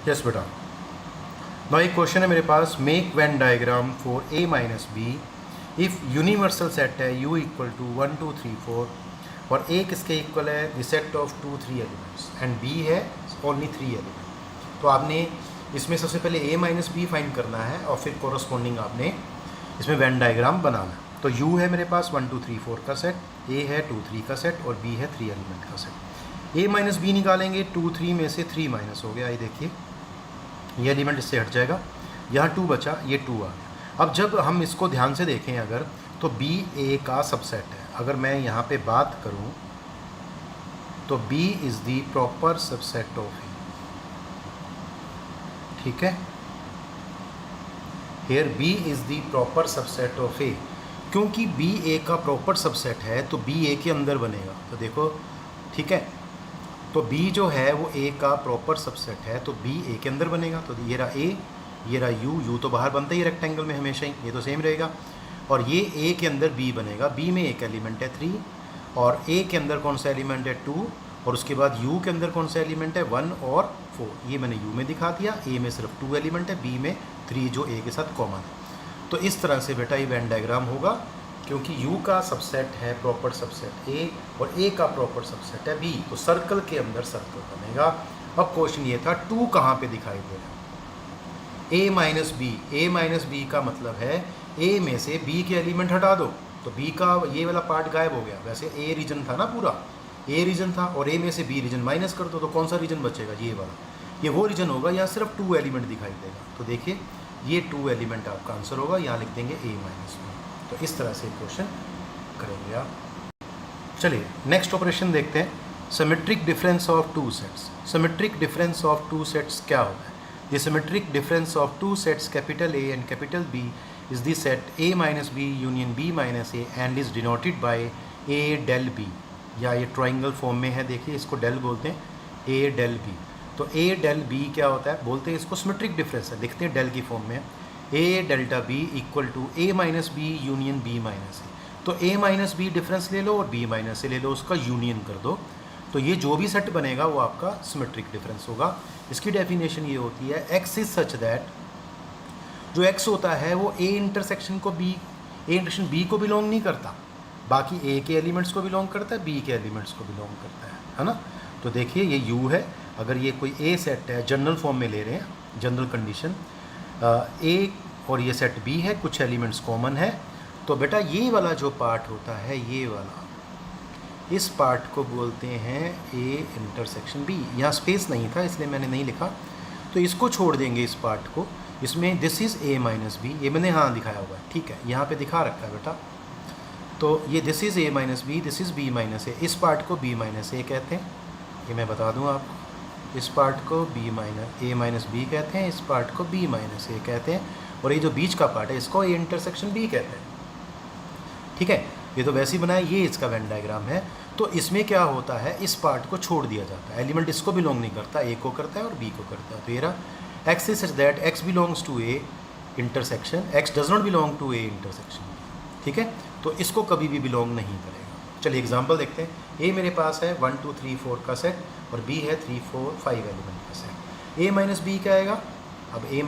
Yes बेटा। Now एक question है मेरे पास, make Venn diagram for A minus B if universal set है u इक्वल टू 1 2 3 4 और ए किसके इक्वल है, the set of 2 3 elements and b है ओनली 3 एलिमेंट। तो आपने इसमें सबसे पहले a माइनस बी फाइंड करना है और फिर कोरस्पॉन्डिंग आपने इसमें वेन डायग्राम बनाना। तो u है मेरे पास 1 2 3 4 का सेट, a है 2 3 का सेट और b है 3 एलिमेंट का सेट। a माइनस बी निकालेंगे, 2 3 में से 3 माइनस हो गया, ये देखिए ये एलिमेंट इससे हट जाएगा, यहाँ 2 बचा, ये 2 आ गया। अब जब हम इसको ध्यान से देखें अगर, तो b a का सबसेट है। अगर मैं यहाँ पे बात करूँ तो b is the proper subset of a, ठीक है। Here b is the proper subset of a, क्योंकि b a का प्रॉपर सबसेट है तो b a के अंदर बनेगा। तो देखो ठीक है, तो b जो है वो a का प्रॉपर सबसेट है तो b a के अंदर बनेगा। तो ये रहा a, ये रहा u तो बाहर बनता ही रेक्टेंगल में हमेशा ही, ये तो सेम रहेगा। और ये a के अंदर b बनेगा, b में एक एलिमेंट है 3 और a के अंदर कौन सा एलिमेंट है 2 और उसके बाद u के अंदर कौन सा एलिमेंट है 1 और 4। ये मैंने u में दिखा दिया, a में सिर्फ 2 एलिमेंट है, b में 3 जो a के साथ कॉमन है। तो इस तरह से बेटा ये वेन डायग्राम होगा, क्योंकि u का सबसेट है प्रॉपर सबसेट a और a का प्रॉपर सबसेट है b, तो सर्कल के अंदर सर्कल बनेगा। अब क्वेश्चन ये था 2 कहाँ पे दिखाई दे रहा है, a माइनस बी का मतलब है a में से b के एलिमेंट हटा दो तो b का ये वाला पार्ट गायब हो गया। वैसे a रीजन था ना, पूरा a रीजन था और a में से b रीजन माइनस कर दो तो कौन सा रीजन बचेगा, ये वाला, ये वो रीजन होगा। यहाँ सिर्फ 2 एलिमेंट दिखाई देगा। तो देखिए ये 2 एलिमेंट आपका आंसर होगा, यहाँ लिख देंगे a माइनस बी। तो इस तरह से क्वेश्चन करेंगे आप। चलिए नेक्स्ट ऑपरेशन देखते हैं, symmetric difference of 2 sets. Symmetric difference of 2 sets क्या होता है? The symmetric difference of 2 sets capital A and capital B is the set A minus B union B minus A and is denoted by A del B, या ये triangle form में है, देखिए इसको del बोलते हैं, A डेल B। तो A del B क्या होता है, बोलते हैं इसको सिमेट्रिक डिफरेंस है, लिखते हैं डेल की फॉर्म में, A delta B equal to A minus B union B minus A। तो A माइनस बी डिफरेंस ले लो और B माइनस A ले लो, उसका यूनियन कर दो, तो ये जो भी सेट बनेगा वो आपका सिमेट्रिक डिफरेंस होगा। इसकी डेफिनेशन ये होती है, x इज सच दैट, जो x होता है वो A इंटरसेक्शन को B, A इंटरसेक्शन B को बिलोंग नहीं करता, बाकी A के एलिमेंट्स को बिलोंग करता है, B के एलिमेंट्स को बिलोंग करता है ना। तो देखिए ये U है, अगर ये कोई A सेट है, जनरल फॉर्म में ले रहे हैं, जनरल कंडीशन A और ये सेट B है, कुछ एलिमेंट्स कॉमन है, तो बेटा ये वाला जो पार्ट होता है, ये वाला, इस पार्ट को बोलते हैं A इंटरसेक्शन B। यहाँ स्पेस नहीं था इसलिए मैंने नहीं लिखा, तो इसको छोड़ देंगे इस पार्ट को। इसमें this is A minus B, ये मैंने हाँ दिखाया हुआ है, ठीक है, यहाँ पे दिखा रखा है बेटा। तो ये this is A minus B, this is B minus A, इस पार्ट को B माइनस A कहते हैं, ये मैं बता दूँ आपको। इस पार्ट को A माइनस बी कहते हैं, इस पार्ट को B माइनस A कहते हैं, और ये जो बीच का पार्ट है इसको A इंटरसेक्शन B कहते हैं, ठीक है। ये तो वैसे ही बनाया, ये इसका वेन डायग्राम है। तो इसमें क्या होता है, इस पार्ट को छोड़ दिया जाता है, एलिमेंट इसको बिलोंग नहीं करता, A को करता है और B को करता है। तो ये रहा x is such that x belongs to A intersection, x does not belong to A intersection, ठीक है। तो इसको कभी भी बिलोंग नहीं करेगा। चलिए एग्जांपल देखते हैं। A मेरे पास है 1 2 3 4 का सेट और B है 3 4 5 एलिमेंट का सेट। A माइनस बी क्या आएगा, अब A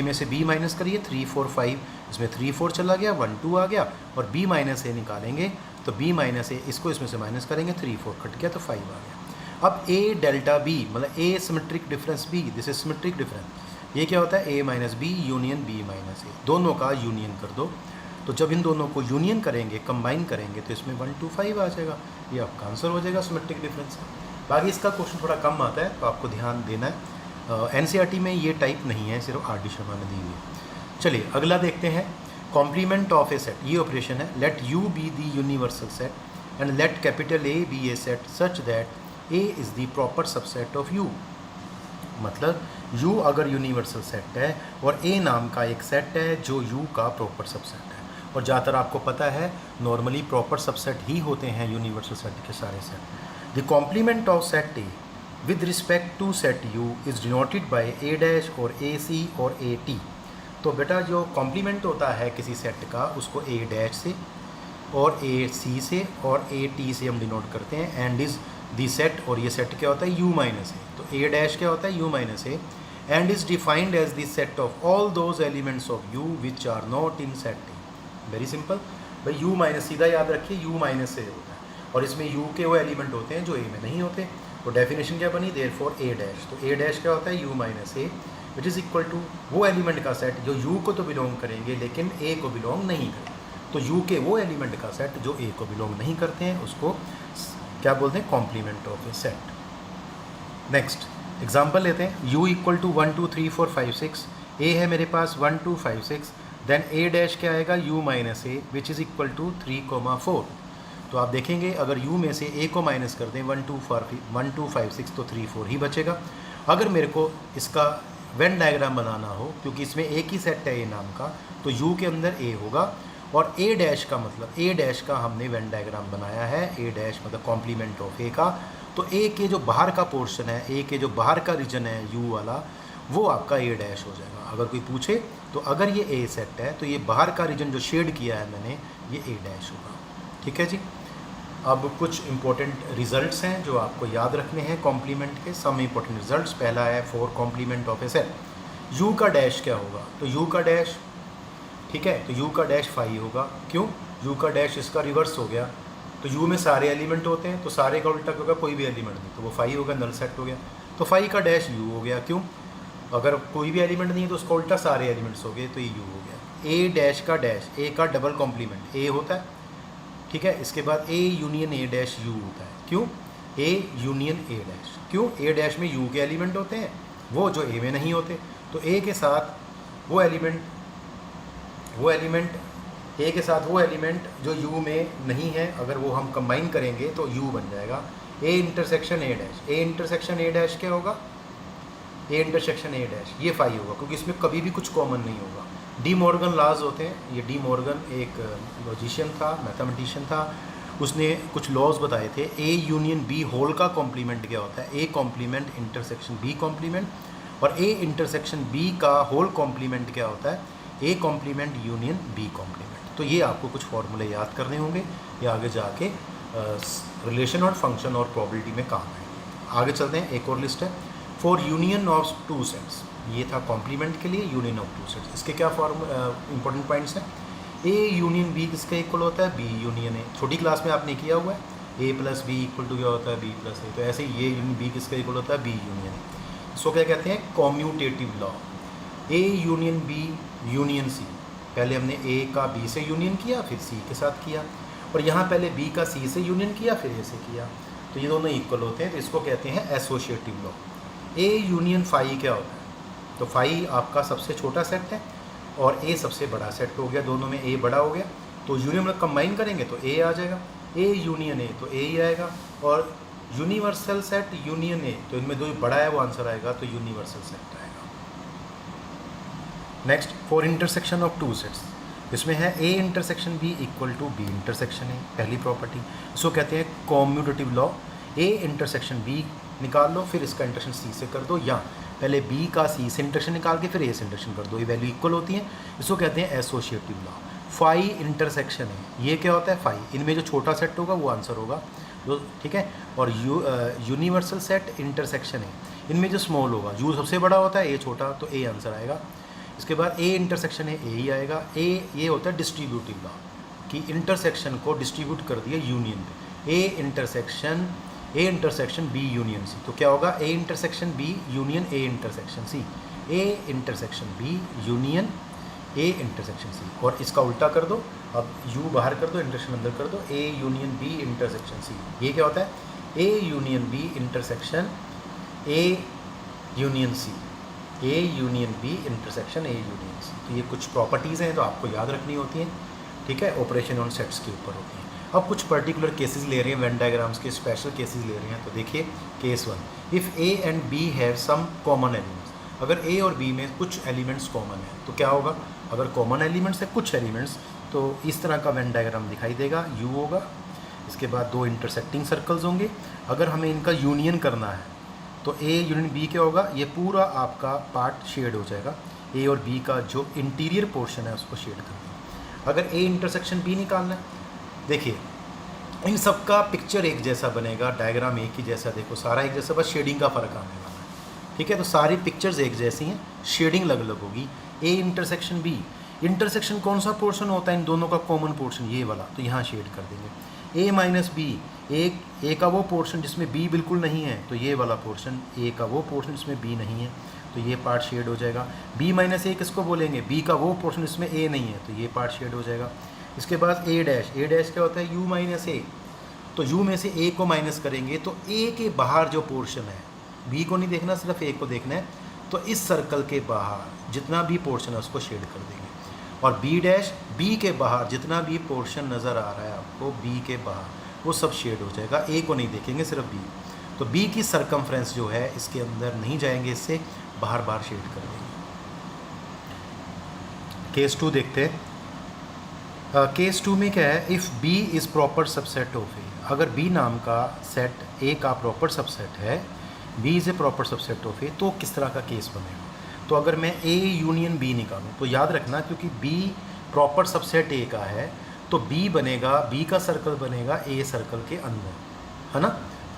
में से B माइनस करिए, 3 4 5, इसमें 3 4 चला गया, 1 2 आ गया, और B माइनस A निकालेंगे तो B माइनस A, इसको इसमें से माइनस करेंगे, 3 4 कट गया तो 5 आ गया। अब A डेल्टा B मतलब A symmetric difference B, this is symmetric difference. ये क्या होता है, A minus B union B minus A, दोनों का यूनियन कर दो। तो जब इन दोनों को यूनियन करेंगे, कंबाइन करेंगे, तो इसमें 1 2 5 आ जाएगा, ये आपका आंसर हो जाएगा सिमेट्रिक डिफरेंस। बाकी इसका क्वेश्चन थोड़ा कम आता है तो आपको ध्यान देना है, NCERT में ये टाइप नहीं है, सिर्फ RD शर्मा में दी हुई है। चलिए अगला देखते हैं, कॉम्प्लीमेंट ऑफ ए सेट। ये ऑपरेशन है, let U be the universal set and let capital A be a set such that A is the proper subset of U। मतलब U अगर यूनिवर्सल सेट है और A नाम का एक set है जो U का प्रॉपर सबसेट है, और ज़्यादातर आपको पता है नॉर्मली प्रॉपर सबसेट ही होते हैं यूनिवर्सल सेट के सारे set. The complement of set A with respect to set U is denoted by A dash और AC और AT। तो बेटा जो कॉम्प्लीमेंट होता है किसी सेट का, उसको A डैश से और AC से और AT से हम डिनोट करते हैं, एंड इज़ दी सेट, और ये सेट क्या होता है U माइनस A। तो A डैश क्या होता है U minus A, and is defined as the set of all those elements of U which are not in set A. Very simple भाई, यू माइनस, सीधा याद रखिए यू माइनस ए होता है और इसमें यू के वो एलिमेंट होते हैं जो ए में नहीं होते। तो डेफिनेशन क्या बनी, देयरफॉर ए डैश, तो ए डैश क्या होता है, U minus A which is equal to वो एलिमेंट का सेट जो यू को तो बिलोंग करेंगे लेकिन ए को बिलोंग नहीं करेंगे। तो यू के वो एलिमेंट का सेट जो ए को बिलोंग नहीं करते हैं उसको क्या बोलते हैं, complement of a set. Next example लेते हैं, यू इक्वल टू 1 2 3 4 5 6, ए है मेरे पास 1 2 5 6, देन ए डैश क्या आएगा, u minus A which is equal to 3,4। तो आप देखेंगे अगर u में से a को माइनस कर दें 1 2 5 6 तो 3 4 ही बचेगा। अगर मेरे को इसका वेन डायग्राम बनाना हो, क्योंकि इसमें एक ही सेट है a नाम का, तो u के अंदर a होगा और a डैश का मतलब a डैश का हमने वेन डायग्राम बनाया है, a डैश मतलब कॉम्प्लीमेंट ऑफ a का। तो a के जो बाहर का पोर्शन है, a के जो बाहर का रीजन है u वाला, वो आपका a डैश हो जाएगा। अगर कोई पूछे तो अगर ये a सेट है तो ये बाहर का रीजन जो शेड किया है मैंने, ये a डैश होगा। ठीक है जी। अब कुछ इंपॉर्टेंट रिजल्ट्स हैं जो आपको याद रखने हैं कॉम्प्लीमेंट के, सम इंपॉर्टेंट रिजल्ट्स। पहला है for complement of a set, u का डैश क्या होगा, तो u का डैश, ठीक है, तो u का डैश 5 होगा। क्यों, u का डैश इसका रिवर्स हो गया, तो u में सारे एलिमेंट होते हैं तो सारे का उल्टा होगा, कोई भी एलिमेंट नहीं, तो वो 5 होगा, नल सेट हो गया। तो 5 का डैश u हो गया। क्यों, अगर कोई भी एलिमेंट नहीं है तो उसका उल्टा सारे एलिमेंट्स हो गए, तो ये u हो गया। a डैश का डैश, a का डबल कॉम्प्लीमेंट a होता है, ठीक है। इसके बाद a union a dash u होता है। क्यों, a यूनियन a डैश, क्यों, a डैश में u के एलिमेंट होते हैं वो जो a में नहीं होते, तो a के साथ वो एलिमेंट a के साथ वो एलिमेंट जो u में नहीं है, अगर वो हम कंबाइन करेंगे तो u बन जाएगा a intersection a dash. a intersection a dash क्या होगा, a इंटरसेक्शन a डैश, ये 5 होगा क्योंकि इसमें कभी भी कुछ कॉमन नहीं होगा। डी मॉर्गन लॉज होते हैं, ये डी मॉर्गन एक लॉजिशियन था, मैथमेटिशियन था, उसने कुछ लॉज बताए थे। a यूनियन b होल का कॉम्प्लीमेंट क्या होता है, a complement intersection b complement, और a इंटरसेक्शन b का होल कॉम्प्लीमेंट क्या होता है, a complement union b complement. तो ये आपको कुछ फॉर्मूले याद करने होंगे, ये आगे जाके रिलेशन और फंक्शन और प्रोबेबिलिटी में काम आएंगे। आगे चलते हैं, एक और लिस्ट है, for union of two sets, ये था कॉम्प्लीमेंट के लिए, यूनियन ऑफ टू सेट्स। इसके क्या इंपॉर्टेंट पॉइंट्स हैं, a यूनियन b किसका इक्वल होता है, b यूनियन a। छोटी क्लास में आपने किया हुआ है, a plus B equal to क्या होता है, b प्लस a। तो ऐसे ही ये यूनियन b किसका इक्वल होता है, b यूनियन a। इसको क्या कहते हैं, commutative law. a union b union c, पहले हमने a का b से यूनियन किया फिर c के साथ किया, और यहाँ पहले b का c से यूनियन किया फिर a से किया, तो ये दोनों इक्वल होते हैं, तो इसको कहते हैं associative law. a union phi क्या होता है, तो फाई आपका सबसे छोटा सेट है और a सबसे बड़ा सेट हो गया, दोनों में a बड़ा हो गया, तो यूनियन में कंबाइन करेंगे तो a आ जाएगा, a यूनियन a तो a ही आएगा, और यूनिवर्सल सेट यूनियन a, तो इनमें जो बड़ा है वो आंसर आएगा, तो यूनिवर्सल सेट आएगा। Next, for intersection of two sets, इसमें है a intersection b equal to b intersection a, पहली प्रॉपर्टी। इसको कहते हैं commutative law. a intersection b निकाल लो, फिर इसका इंटरसेक्शन c से कर दो, या पहले b का c से इंटरसेक्शन निकाल के फिर a से इंटरसेक्शन कर दो, ये वैल्यू इक्वल होती है, इसको कहते हैं एसोशिएटिव लॉ। फाई इंटरसेक्शन है, ये क्या होता है, फाई, इनमें जो छोटा सेट होगा वो आंसर होगा, जो ठीक है, और यूनिवर्सल सेट इंटरसेक्शन है, इनमें जो स्मॉल होगा, u सबसे बड़ा होता है, a छोटा, तो a आंसर आएगा। इसके बाद a इंटरसेक्शन है, a ही आएगा। a ये होता है डिस्ट्रीब्यूटिव लॉ, कि इंटरसेक्शन को डिस्ट्रीब्यूट कर दिया यूनियन पे, a intersection b union c, तो क्या होगा, a intersection b union a intersection c, a intersection b union a intersection c, और इसका उल्टा कर दो, अब u बाहर कर दो, इंटरसेक्शन अंदर कर दो, a union b intersection c, ये क्या होता है, a union b intersection a union c, a union b intersection a union c। तो ये कुछ प्रॉपर्टीज़ हैं तो आपको याद रखनी होती हैं, ठीक है, ऑपरेशन ऑन सेट्स के ऊपर होती हैं। अब कुछ पर्टिकुलर केसेस ले रहे हैं, वेन डायग्राम्स के स्पेशल केसेस ले रहे हैं, तो देखिए case 1, if a and b have some common elements, अगर a और b में कुछ एलिमेंट्स कॉमन है तो क्या होगा, अगर कॉमन एलिमेंट्स है कुछ एलिमेंट्स, तो इस तरह का वेन डायग्राम दिखाई देगा, u होगा, इसके बाद दो इंटरसेक्टिंग सर्कल्स होंगे। अगर हमें इनका यूनियन करना है तो a यूनियन b क्या होगा, ये पूरा आपका पार्ट शेड हो जाएगा, a और b का जो इंटीरियर पोर्शन है उसको शेड कर देंगे। अगर a इंटरसेक्शन b निकालना है, देखिए इन सबका पिक्चर एक जैसा बनेगा, डायग्राम एक ही जैसा, देखो सारा एक जैसा, बस शेडिंग का फ़र्क आने वाला है, ठीक है, तो सारी पिक्चर्स एक जैसी हैं, शेडिंग अलग अलग होगी। ए इंटरसेक्शन बी, इंटरसेक्शन कौन सा पोर्शन होता है इन दोनों का कॉमन पोर्शन, ये वाला, तो यहाँ शेड कर देंगे। ए माइनस बी, ए का वो पोर्शन जिसमें बी बिल्कुल नहीं है, तो ये वाला पोर्शन, ए का वो पोर्शन जिसमें बी नहीं है, तो ये पार्ट शेड हो जाएगा। बी माइनस ए किसको बोलेंगे, बी का वो पोर्शन जिसमें ए नहीं है, तो ये पार्ट शेड हो जाएगा। इसके बाद ए डैश, ए डैश क्या होता है, यू माइनस ए, तो यू में से ए को माइनस करेंगे तो ए के बाहर जो पोर्शन है, बी को नहीं देखना, सिर्फ ए को देखना है, तो इस सर्कल के बाहर जितना भी पोर्शन है उसको शेड कर देंगे। और बी डैश, बी के बाहर जितना भी पोर्शन नज़र आ रहा है आपको बी के बाहर, वो सब शेड हो जाएगा, ए को नहीं देखेंगे, सिर्फ बी। तो बी की सरकमफ्रेंस जो है इसके अंदर नहीं जाएंगे, इससे बाहर बाहर शेड कर देंगे। केस 2 देखते हैं। केस 2 में क्या है, if B is proper subset of A, अगर बी नाम का सेट ए का प्रॉपर सबसेट है, B is a proper subset of A, तो किस तरह का केस बनेगा। तो अगर मैं ए यूनियन बी निकालूँ, तो याद रखना क्योंकि बी प्रॉपर सबसेट ए का है, तो बी बनेगा, बी का सर्कल बनेगा ए सर्कल के अंदर, है ना।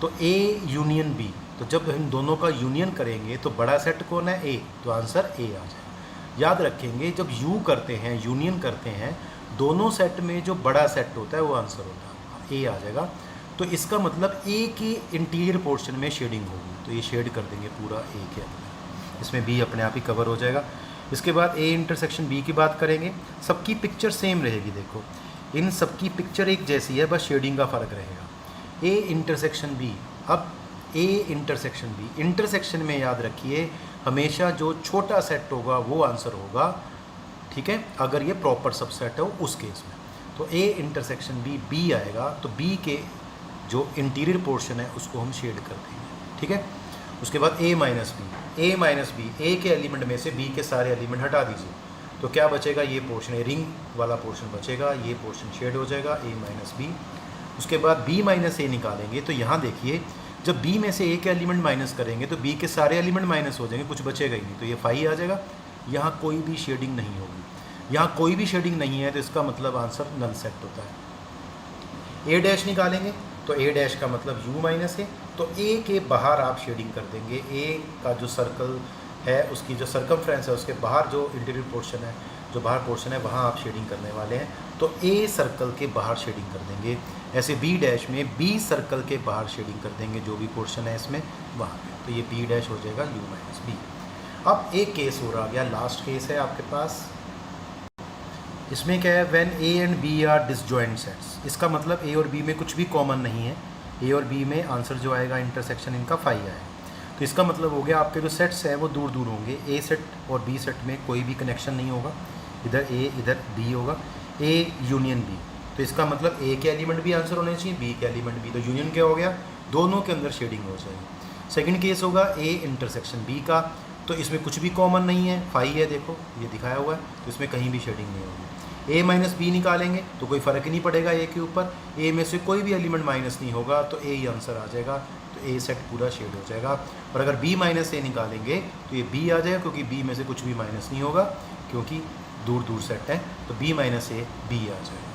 तो ए यूनियन बी, तो जब हम दोनों का यूनियन करेंगे तो बड़ा सेट कौन है, ए, तो आंसर ए आ जाएगा। याद रखेंगे जब यू करते हैं, यूनियन करते हैं, दोनों सेट में जो बड़ा सेट होता है वो आंसर होता है, ए आ जाएगा। तो इसका मतलब ए के इंटीरियर पोर्शन में शेडिंग होगी, तो ये शेड कर देंगे पूरा ए के अंदर, इसमें बी अपने आप ही कवर हो जाएगा। इसके बाद ए इंटरसेक्शन बी की बात करेंगे, सबकी पिक्चर सेम रहेगी, देखो इन सबकी पिक्चर एक जैसी है, बस शेडिंग का फ़र्क रहेगा। ए इंटरसेक्शन बी, अब ए इंटरसेक्शन बी, इंटरसेक्शन में याद रखिए हमेशा जो छोटा सेट होगा वो आंसर होगा, ठीक है, अगर ये प्रॉपर सबसेट हो उस केस में। तो ए इंटरसेक्शन बी, बी आएगा, तो बी के जो इंटीरियर पोर्शन है उसको हम शेड कर देंगे, ठीक है। उसके बाद ए माइनस बी, ए माइनस बी, ए के एलिमेंट में से बी के सारे एलिमेंट हटा दीजिए, तो क्या बचेगा, ये पोर्शन, रिंग वाला पोर्शन बचेगा, ये पोर्शन शेड हो जाएगा, ए माइनस बी। उसके बाद बी माइनस ए निकालेंगे, तो यहाँ देखिए जब बी में से ए के एलिमेंट माइनस करेंगे तो बी के सारे एलिमेंट माइनस हो जाएंगे, कुछ बचेगा ही नहीं, तो ये फाई आ जाएगा। यहाँ कोई भी शेडिंग नहीं होगी, यहाँ कोई भी शेडिंग नहीं है, तो इसका मतलब आंसर नल सेट होता है। ए डैश निकालेंगे, तो ए डैश का मतलब यू माइनस है, तो ए के बाहर आप शेडिंग कर देंगे, ए का जो सर्कल है उसकी जो सरकमफ्रेंस है उसके बाहर जो इंटीरियर पोर्शन है, जो बाहर पोर्शन है वहाँ आप शेडिंग करने वाले हैं, तो ए सर्कल के बाहर शेडिंग कर देंगे। ऐसे बी डैश में बी सर्कल के बाहर शेडिंग कर देंगे, जो भी पोर्शन है इसमें वहाँ, तो ये बी डैश हो जाएगा यू माइनस बी। अब एक केस हो रहा गया, लास्ट केस है आपके पास, इसमें क्या है, when A and B are disjoint sets, इसका मतलब ए और बी में कुछ भी कॉमन नहीं है, ए और बी में आंसर जो आएगा इंटरसेक्शन इनका फाई आएगा। तो इसका मतलब हो गया आपके जो सेट्स हैं वो दूर दूर होंगे, ए सेट और बी सेट में कोई भी कनेक्शन नहीं होगा, इधर ए इधर बी होगा, ए यूनियन बी, तो इसका मतलब ए के एलिमेंट भी आंसर होने चाहिए, बी के एलिमेंट भी, तो यूनियन क्या हो गया, दोनों के अंदर शेडिंग हो जाएगी। सेकंड केस होगा ए इंटरसेक्शन बी का, तो इसमें कुछ भी कॉमन नहीं है, फाई है, देखो ये दिखाया हुआ है, तो इसमें कहीं भी शेडिंग नहीं होगी। ए माइनस बी निकालेंगे तो कोई फ़र्क ही नहीं पड़ेगा ए के ऊपर, ए में से कोई भी एलिमेंट माइनस नहीं होगा, तो ए ही आंसर आ जाएगा, तो ए सेट पूरा शेड हो जाएगा। और अगर बी माइनस ए निकालेंगे तो ये बी आ जाएगा, क्योंकि बी में से कुछ भी माइनस नहीं होगा, क्योंकि दूर दूर सेट है, तो बी माइनस ए बी आ जाएगा।